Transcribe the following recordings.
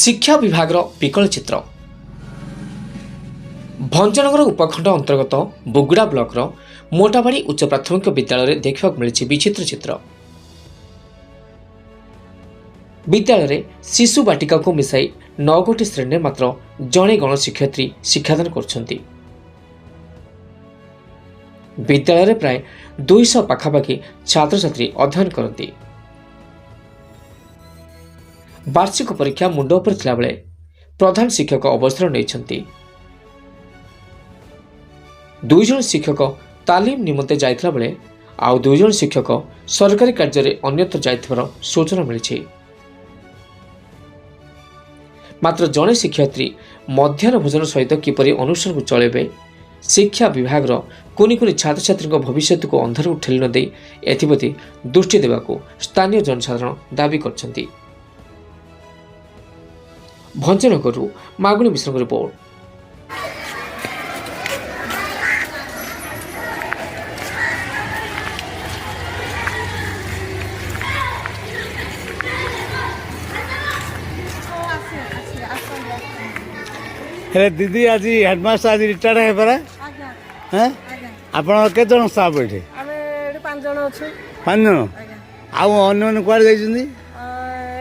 शिक्षा विभाग विकल चित्र भंजनगर उपखंड अंतर्गत बुगुड़ा ब्लॉक मोटाबाड़ी उच्च प्राथमिक विद्यालय देखा मिली विचित्र चित्र। विद्यालय शिशु बाटिका को मिसाई 9 गोटी श्रेणी मात्र जड़े गण शिक्षयित्री शिक्षादान कर विद्यालय प्राय 200 पाखापाखि छात्र छात्री अध्ययन करती। वार्षिक परीक्षा मुंड उपर थिला बेले प्रधान शिक्षक अवसर नहीं। 2 जन शिक्षक तालीम निमंते जाइथिला बेले आउ 2 जन शिक्षक सरकारी कार्य रे अन्यत्र जाइथिबार सूचना मिली। मात्र जड़े शिक्षयित्री मध्याह्न भोजन सहित किपरि अनुष्ठान को चलेबे शिक्षा विभाग कुनी कुनी छात्र छात्री भविष्य को अंधार ठेली न दे एथिप्रति दृष्टि देवाको स्थानीय जनसाधारण दाबी करछन्ती। भंजनगरु मागुणी मिश्र रिपोर्ट। हेले दीदी आज हेडमास्टर आज रिटायर्ड है परा हैं आपण के जन स्टाफ बैठे आमे 5 जन अछु 5 जन आउ अन्य कुआर जाइछन्ती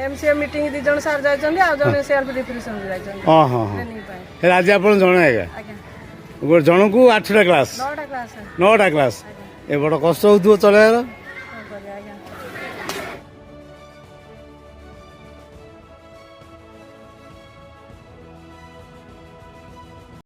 एमसीए मीटिंग 2 जन सर जाइछन्ती आ जने सेल्फ डिप्रेशन जाइछन्ती। हां हां हेले आज आपण जण आगा आज्ञा गो जण को 8टा क्लास 9टा क्लास 9टा क्लास ए बड़ कष्ट होतु चलेर